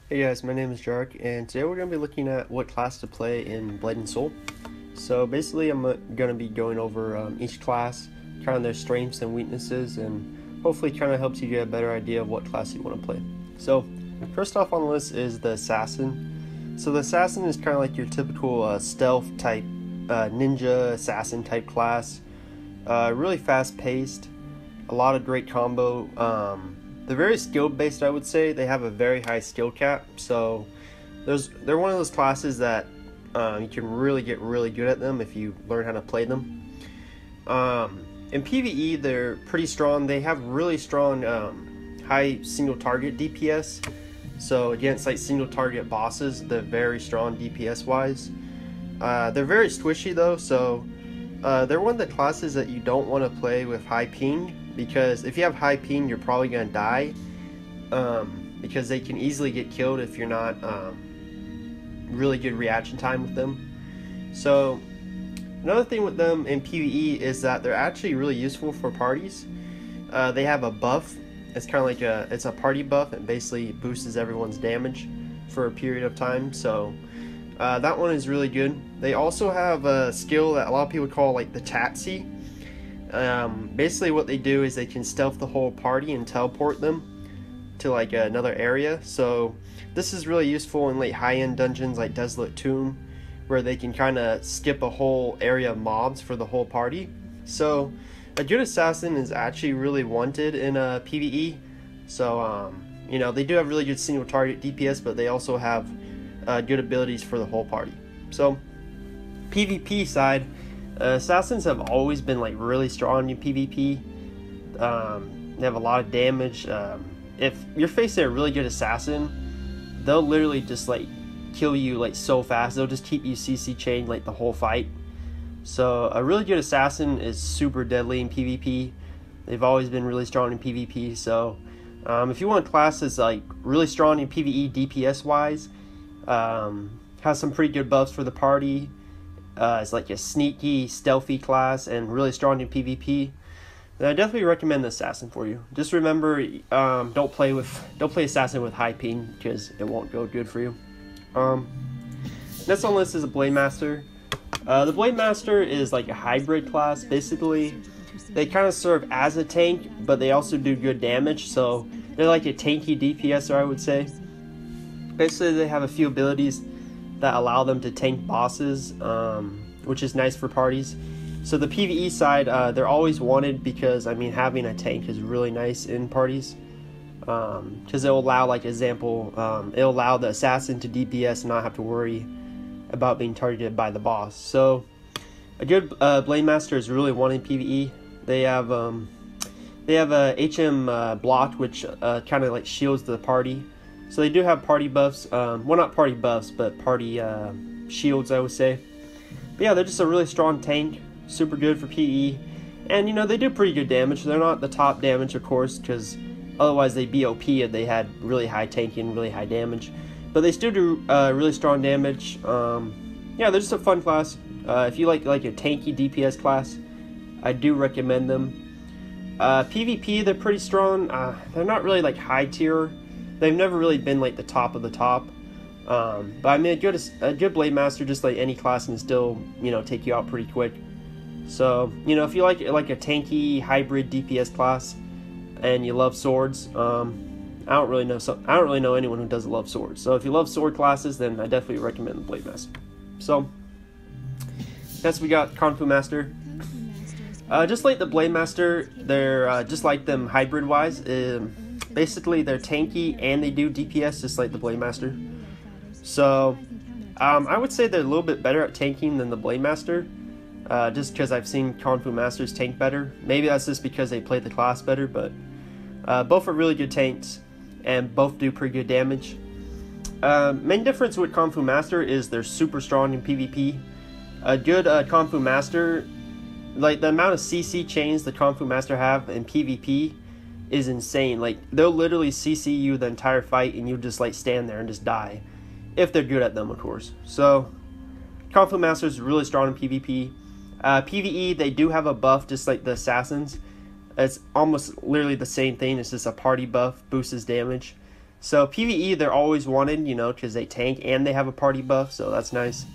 Hey guys, my name is Jark, and today we're going to be looking at what class to play in Blade and Soul. So basically I'm going to be going over each class, kind of their strengths and weaknesses, and hopefully kind of helps you get a better idea of what class you want to play. So first off on the list is the Assassin. So the Assassin is kind of like your typical stealth type, ninja assassin type class. Really fast paced, a lot of great combo. They're very skill based, I would say. They have a very high skill cap, so they're one of those classes that you can really get really good at them if you learn how to play them. In PvE, they're pretty strong. They have really strong high single target DPS. So against like single target bosses, they're very strong DPS wise. They're very squishy though, so they're one of the classes that you don't want to play with high ping. Because if you have high ping, you're probably going to die, because they can easily get killed if you're not really good reaction time with them. So another thing with them in PvE is that they're actually really useful for parties. They have a buff. It's kind of like it's a party buff. It basically boosts everyone's damage for a period of time. So that one is really good. They also have a skill that a lot of people call like the Tatsy. Basically what they do is they can stealth the whole party and teleport them to like another area. So this is really useful in like high-end dungeons like Desolate Tomb, where they can kind of skip a whole area of mobs for the whole party. So a good assassin is actually really wanted in PvE. So you know, they do have really good single target DPS, but they also have good abilities for the whole party. So PvP side, assassins have always been like really strong in PvP. They have a lot of damage. If you're facing a really good assassin, they'll literally just like kill you like so fast. They'll just keep you CC chained like the whole fight. So a really good assassin is super deadly in PvP. They've always been really strong in PvP. So if you want a class that's like really strong in PvE DPS wise, has some pretty good buffs for the party, it's like a sneaky, stealthy class and really strong in PvP, then I definitely recommend the Assassin for you. Just remember, don't play Assassin with high ping, because it won't go good for you. Next on the list is a Blade Master. The Blade Master is like a hybrid class. Basically, they kind of serve as a tank, but they also do good damage. So they're like a tanky DPSer, I would say. Basically, they have a few abilities that allow them to tank bosses, which is nice for parties. So the PvE side, they're always wanted because, I mean, having a tank is really nice in parties, because it'll allow, like example, it'll allow the assassin to DPS and not have to worry about being targeted by the boss. So a good Blade Master is really wanted in PvE. They have a HM block, which kind of like shields the party. So they do have party buffs, well, not party buffs, but party shields, I would say. But yeah, they're just a really strong tank, super good for PvE. And, you know, they do pretty good damage. They're not the top damage, of course, because otherwise they'd be OP if they had really high tanking and really high damage. But they still do really strong damage. Yeah, they're just a fun class. If you like a tanky DPS class, I do recommend them. PvP, they're pretty strong. They're not really like high tier. They've never really been like the top of the top, but I mean a good Blade Master, just like any class, can still, you know, take you out pretty quick. So, you know, if you like a tanky hybrid DPS class and you love swords, I don't really know anyone who doesn't love swords. So if you love sword classes, then I definitely recommend the Blade Master. So next we got Kung Fu Master. Just like the Blade Master, they're just like them hybrid wise. Basically, they're tanky and they do DPS just like the Blade Master. So, I would say they're a little bit better at tanking than the Blade Master, just because I've seen Kung Fu Masters tank better. Maybe that's just because they play the class better, but both are really good tanks and both do pretty good damage. Main difference with Kung Fu Master is they're super strong in PvP. A good Kung Fu Master, like the amount of CC chains the Kung Fu Master have in PvP is insane. Like, they'll literally CC you the entire fight and you just like stand there and just die, if they're good at them, of course. So Kung Fu Master is really strong in PvP. PvE, they do have a buff just like the assassins. It's almost literally the same thing. It's just a party buff, boosts his damage. So PvE, they're always wanted, you know, because they tank and they have a party buff, so that's nice.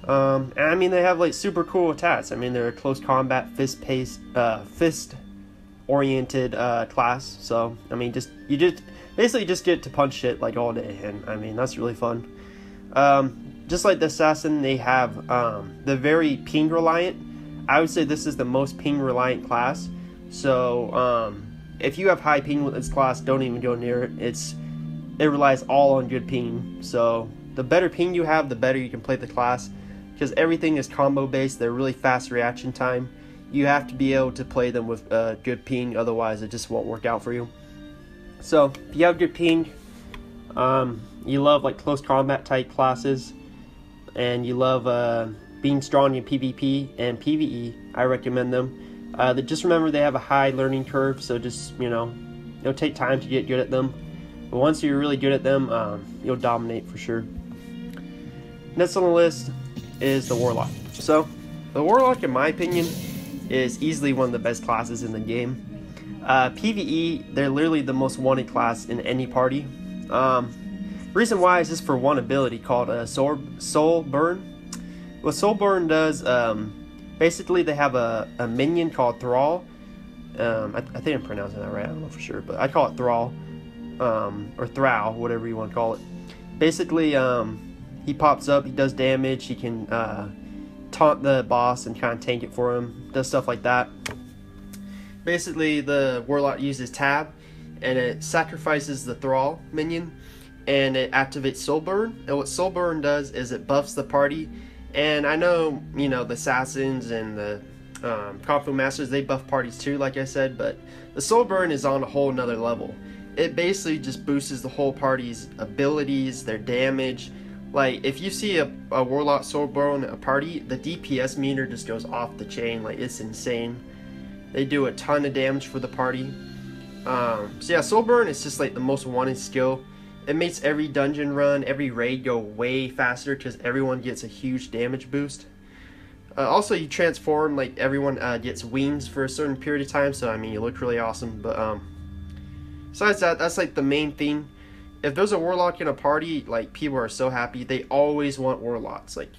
And I mean, they have like super cool attacks. I mean, they're a close combat, fist-oriented class. So I mean, you basically just get to punch shit like all day, and I mean that's really fun. Just like the assassin, they have the very ping reliant. I would say this is the most ping reliant class. So if you have high ping with this class, don't even go near it. It relies all on good ping. So the better ping you have, the better you can play the class, because everything is combo based. They're really fast reaction time. You have to be able to play them with good ping, otherwise it just won't work out for you. So if you have good ping, you love like close combat type classes, and you love being strong in PvP and PvE, I recommend them. Just remember they have a high learning curve, so just it'll take time to get good at them. But once you're really good at them, you'll dominate for sure. Next on the list is the Warlock. So the Warlock, in my opinion, is easily one of the best classes in the game. PvE, they're literally the most wanted class in any party. Reason why is just for one ability called Soul Burn. What Soul Burn does, basically they have a minion called Thrall. I think I'm pronouncing that right, I don't know for sure, but I call it Thrall, or Throw, whatever you want to call it. Basically, he pops up, he does damage, he can taunt the boss and kind of tank it for him, does stuff like that. Basically, the Warlock uses Tab, and it sacrifices the Thrall minion, and it activates Soul Burn. And what Soul Burn does is it buffs the party. And I know, the Assassins and the Kung Fu Masters, they buff parties too, like I said, but the Soul Burn is on a whole nother level. It basically just boosts the whole party's abilities, their damage. Like, if you see a Warlock Soul Burn a party, the DPS meter just goes off the chain. Like, it's insane. They do a ton of damage for the party. So yeah, Soul Burn is just like the most wanted skill. It makes every dungeon run, every raid go way faster because everyone gets a huge damage boost. Also, you transform, like everyone gets wings for a certain period of time, so I mean, you look really awesome. But besides that, that's like the main thing. If there's a Warlock in a party, like, people are so happy. They always want Warlocks. Like,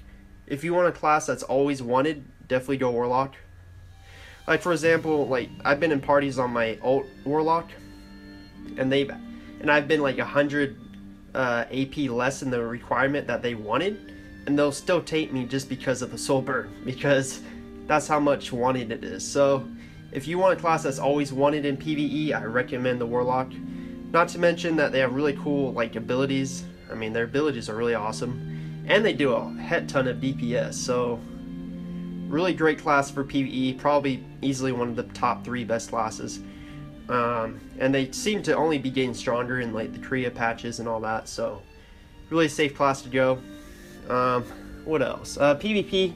if you want a class that's always wanted, definitely go Warlock. Like, for example, like, I've been in parties on my ult Warlock, and I've been like 100 AP less than the requirement that they wanted, and they'll still take me just because of the Soul Burn, because that's how much wanted it is. So if you want a class that's always wanted in PvE, I recommend the Warlock. Not to mention that they have really cool like abilities. I mean, their abilities are really awesome, and they do a heck ton of DPS. So really great class for PvE, probably easily one of the top 3 best classes. And they seem to only be getting stronger in like the Korea patches and all that, so really safe class to go. What else? PvP,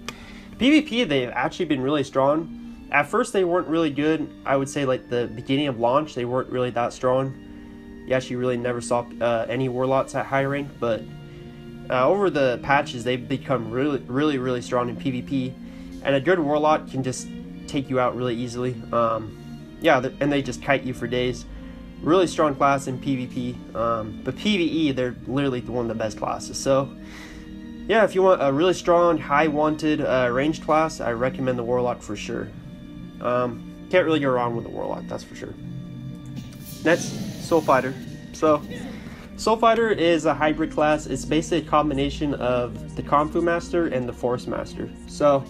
they've actually been really strong. At first they weren't really good. I would say like the beginning of launch, they weren't really that strong. You actually really never saw any Warlocks at high rank, but over the patches they've become really strong in PvP, and a good Warlock can just take you out really easily. Yeah, and they just kite you for days. Really strong class in PvP, but PvE, they're literally one of the best classes. So yeah, if you want a really strong, high wanted ranged class, I recommend the Warlock for sure. Can't really go wrong with the Warlock, that's for sure. Next, Soul Fighter. So Soul Fighter is a hybrid class. It's basically a combination of the Kung Fu Master and the Force Master. So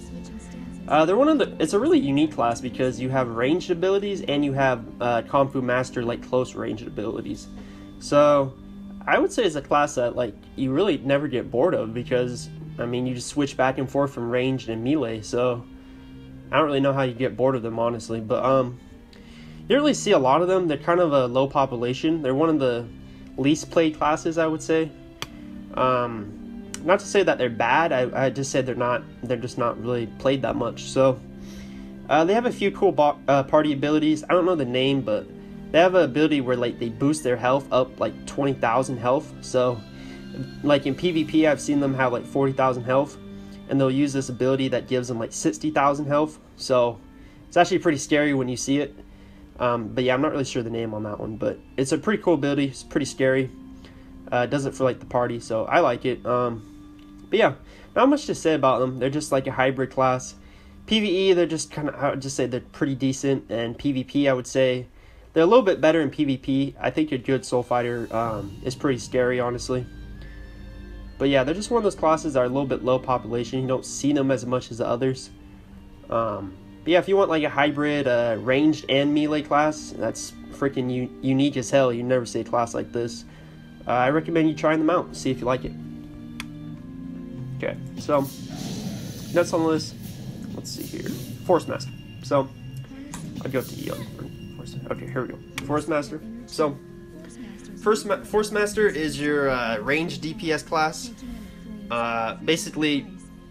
it's a really unique class because you have ranged abilities and you have Kung Fu Master like close ranged abilities. So I would say it's a class that like you really never get bored of, because I mean, you just switch back and forth from ranged and melee. So I don't really know how you get bored of them, honestly. But you don't really see a lot of them. They're kind of a low population. They're one of the least played classes, I would say. Not to say that they're bad. I just said they're just not really played that much. So they have a few cool party abilities. I don't know the name, but they have an ability where like they boost their health up like 20,000 health. So like in PvP, I've seen them have like 40,000 health, and they'll use this ability that gives them like 60,000 health. So it's actually pretty scary when you see it. But yeah, I'm not really sure the name on that one, but it's a pretty cool ability. It's pretty scary. Does it for like the party, so I like it. But yeah, not much to say about them. They're just like a hybrid class. PvE, they're just kind of, I would just say they're pretty decent, and PvP, I would say they're a little bit better in PvP. I think a good soul fighter is pretty scary, honestly. But yeah, they're just one of those classes that are a little bit low population. You don't see them as much as the others. But yeah, if you want like a hybrid ranged and melee class, that's freaking unique as hell. You never see a class like this. I recommend you trying them out, see if you like it. Okay, so next on the list, let's see here, Force Master. So I'll go to okay, here we go. Force Master. So Force Master is your ranged DPS class. Basically,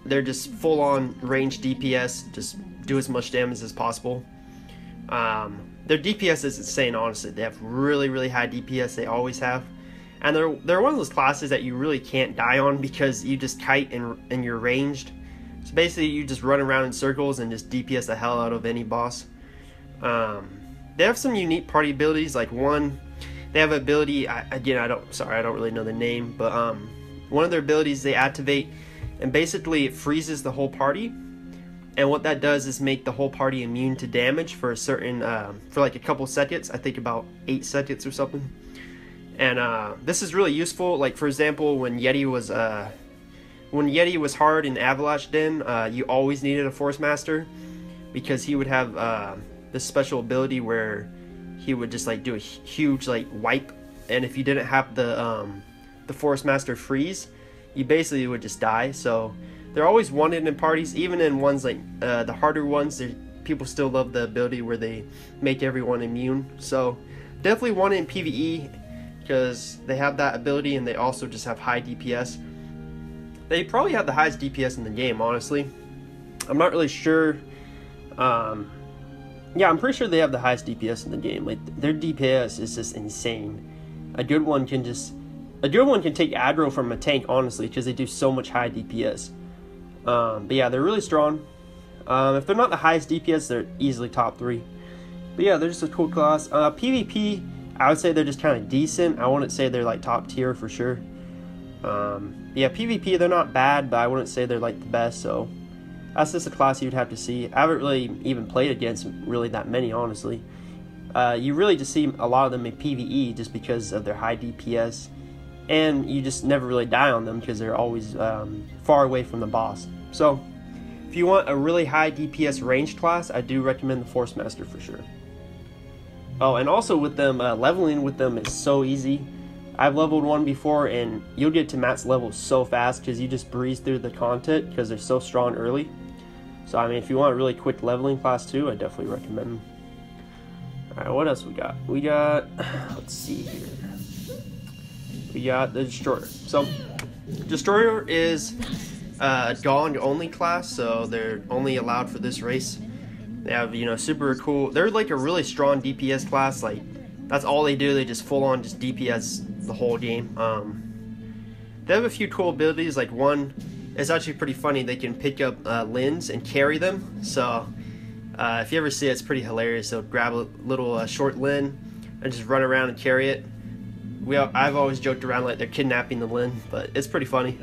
they're just full-on ranged DPS. Just do as much damage as possible. Their DPS is insane, honestly. They have really, really high DPS. They always have. And they're one of those classes that you really can't die on because you just kite and you're ranged. So basically, you just run around in circles and just DPS the hell out of any boss. They have some unique party abilities. Like one, they have an ability. I don't really know the name, but one of their abilities they activate, and basically it freezes the whole party. And what that does is make the whole party immune to damage for a certain, for like a couple seconds. I think about 8 seconds or something. And this is really useful. Like for example, when Yeti was hard in Avalanche Den, you always needed a Force Master because he would have this special ability where he would just like do a huge like wipe, and if you didn't have the Force Master freeze, you basically would just die. So they're always wanted in parties, even in ones like the harder ones. People still love the ability where they make everyone immune. So definitely wanted in PvE because they have that ability, and they also just have high DPS. They probably have the highest DPS in the game, honestly. I'm not really sure. Yeah, I'm pretty sure they have the highest DPS in the game. Like their DPS is just insane. A good one can take aggro from a tank, honestly, because they do so much high DPS. But yeah, they're really strong. If they're not the highest DPS, they're easily top 3. But yeah, they're just a cool class. PvP, I would say they're just kind of decent. I wouldn't say they're like top tier for sure. Yeah, PvP, they're not bad, but I wouldn't say they're like the best. So that's just a class you'd have to see. I haven't really even played against really that many, honestly. You really just see a lot of them in PvE just because of their high DPS, and you just never really die on them because they're always far away from the boss. So if you want a really high DPS ranged class, I do recommend the Force Master for sure. Oh, and also with them, leveling with them is so easy. I've leveled one before, and you'll get to max level so fast because you just breeze through the content because they're so strong early. So, I mean, if you want a really quick leveling class too, I definitely recommend them. Alright, what else we got? We got, let's see here. We got the Destroyer. So, Destroyer is a Gong only class, so they're only allowed for this race. They have, super cool, they're like a really strong DPS class. Like, that's all they do. They just full on just DPS the whole game. They have a few cool abilities. Like one, it's actually pretty funny. They can pick up Lins and carry them. So if you ever see it, it's pretty hilarious. They'll grab a little short Lin and just run around and carry it. I've always joked around like they're kidnapping the Lin, but it's pretty funny.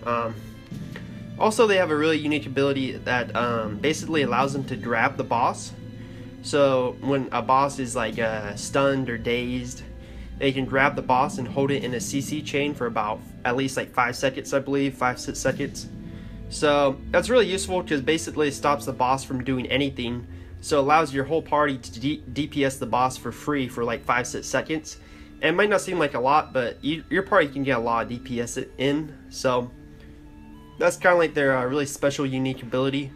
Also, they have a really unique ability that basically allows them to grab the boss. So when a boss is like stunned or dazed, they can grab the boss and hold it in a CC chain for about at least like 5 seconds, I believe, 5-6 seconds. So that's really useful because basically it stops the boss from doing anything. So it allows your whole party to DPS the boss for free for like 5-6 seconds. And it might not seem like a lot, but your party can get a lot of DPS in. So that's kind of like their really special, unique ability.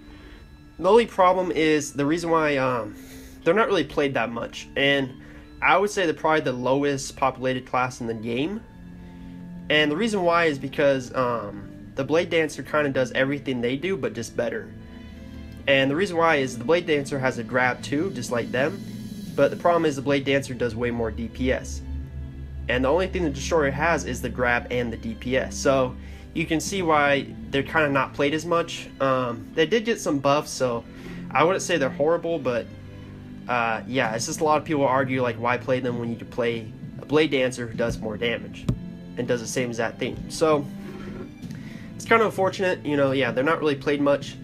The only problem is the reason why they're not really played that much, and I would say they're probably the lowest populated class in the game. And the reason why is because the Blade Dancer kind of does everything they do, but just better. And the reason why is the Blade Dancer has a grab too, just like them, but the problem is the Blade Dancer does way more DPS. And the only thing the Destroyer has is the grab and the DPS. So you can see why they're kind of not played as much. They did get some buffs, so I wouldn't say they're horrible, but yeah, it's just a lot of people argue like why play them when you could play a Blade Dancer who does more damage. and does the same exact thing. So it's kind of unfortunate, you know. Yeah, they're not really played much.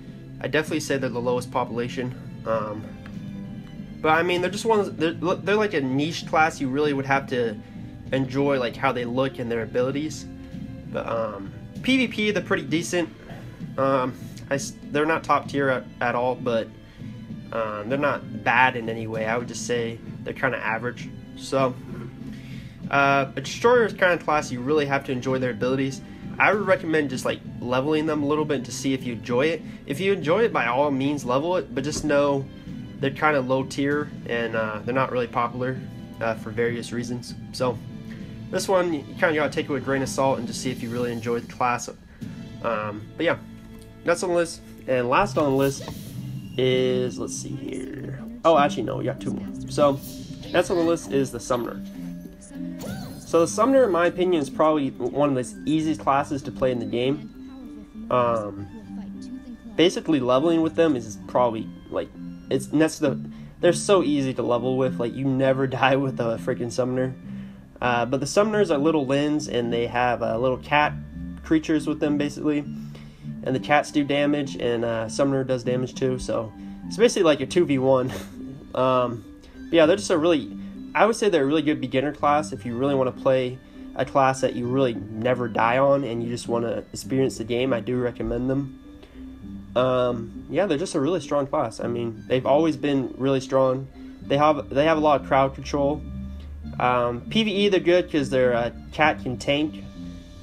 I definitely say they're the lowest population. But I mean, they're just they're like a niche class. You really would have to enjoy like how they look and their abilities. But PvP, they're pretty decent. They're not top tier at all, but they're not bad in any way. I would just say they're kind of average. So a destroyer is kind of class you really have to enjoy their abilities. I would recommend just like leveling them a little bit to see if you enjoy it. If you enjoy it, by all means level it, but just know they're kind of low tier and they're not really popular for various reasons. So this one you kind of got to take it with a grain of salt and just see if you really enjoy the class. But yeah, that's on the list. And last on the list is, let's see here. Oh, actually no, we got two more. So that's on the list is the Summoner. So the Summoner, in my opinion, is probably one of the easiest classes to play in the game. Basically, leveling with them is probably like they're so easy to level with. Like, you never die with a freaking Summoner. But the Summoners are little lins, and they have little cat creatures with them, basically. And the cats do damage, and Summoner does damage too. So it's basically like a 2v1. But yeah, they're just I would say they're a really good beginner class if you really want to play a class that you really never die on and you just want to experience the game. I do recommend them. Yeah, they're just a really strong class. I mean, they've always been really strong. They have a lot of crowd control. PvE, they're good because their cat can tank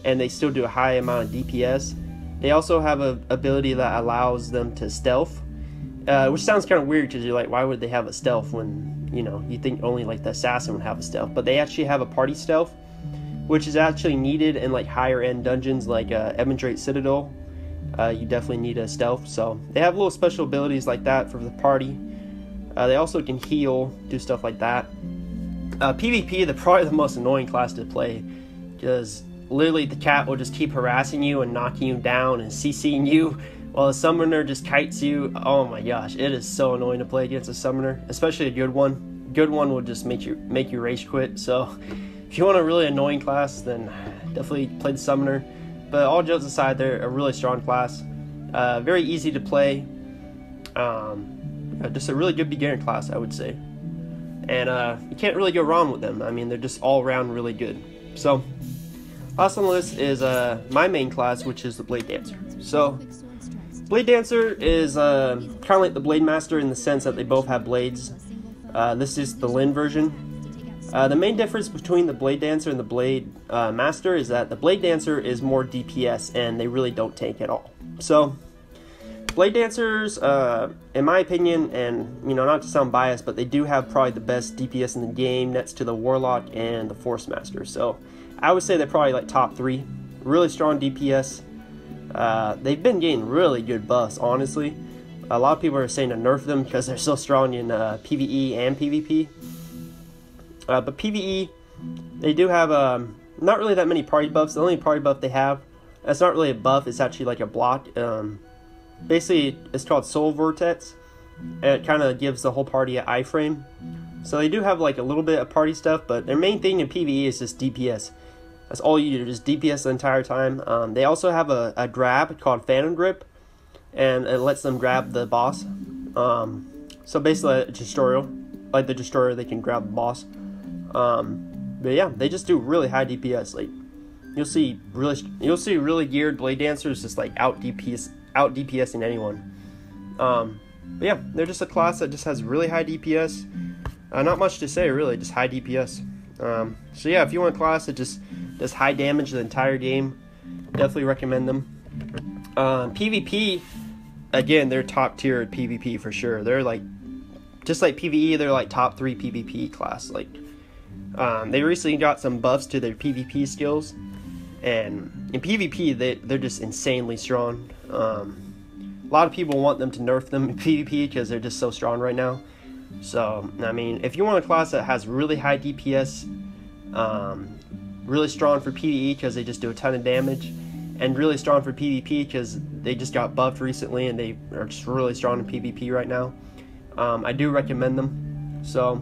and they still do a high amount of DPS. They also have an ability that allows them to stealth, which sounds kind of weird because you're like, why would they have a stealth when, you know, you think only like the assassin would have a stealth? But they actually have a party stealth, which is actually needed in like higher end dungeons like Ebendrate Citadel. You definitely need a stealth. So they have little special abilities like that for the party. They also can heal, do stuff like that. PvP, they're probably the most annoying class to play because literally the cat will just keep harassing you and knocking you down and CCing you while the Summoner just kites you. Oh my gosh, it is so annoying to play against a Summoner, especially a good one. Good one will just make you rage quit. So if you want a really annoying class, then definitely play the Summoner. But all jokes aside, they're a really strong class. Very easy to play. Just a really good beginner class, I would say. And you can't really go wrong with them. I mean, they're just all around really good. So last on the list is my main class, which is the Blade Dancer. So Blade Dancer is kind of like the Blade Master in the sense that they both have blades. This is the Lin version. The main difference between the Blade Dancer and the Blade Master is that the Blade Dancer is more DPS and they really don't tank at all. So Blade Dancers, in my opinion, and you know, not to sound biased, but they do have probably the best DPS in the game next to the Warlock and the Force Master. So I would say they're probably like top 3. Really strong DPS. They've been getting really good buffs, honestly. A lot of people are saying to nerf them because they're so strong in PvE and PvP. But PvE, they do have not really that many party buffs. The only party buff they have, it's not really a buff, it's actually like a block. Basically, it's called Soul Vortex, and it kind of gives the whole party an iframe. So they do have like a little bit of party stuff, but their main thing in PvE is just DPS. That's all you do, just DPS the entire time. They also have a grab called Phantom Grip, and it lets them grab the boss. So basically a destroyer, like the destroyer, they can grab the boss. But yeah, they just do really high DPS. Like you'll see really geared Blade Dancers just like out DPSing anyone. But yeah, they're just a class that just has really high DPS. Not much to say really, just high DPS. So yeah, if you want a class that just does high damage the entire game, definitely recommend them. PvP, again, they're top tier at PvP for sure. They're like, just like PvE, they're like top 3 PvP class. Like, they recently got some buffs to their PvP skills, and in PvP, they're just insanely strong. A lot of people want them to nerf them in PvP because they're just so strong right now. So, I mean, if you want a class that has really high DPS, really strong for PvE because they just do a ton of damage, and really strong for PvP because they just got buffed recently and they are just really strong in PvP right now, I do recommend them. So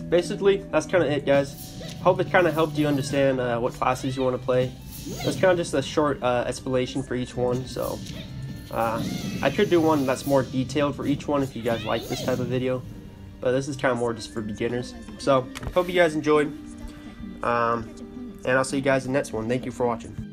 basically, that's kind of it, guys. hope it kind of helped you understand what classes you want to play. It's kind of just a short explanation for each one, so I could do one that's more detailed for each one if you guys like this type of video, but this is kind of more just for beginners. So hope you guys enjoyed, and I'll see you guys in the next one. Thank you for watching.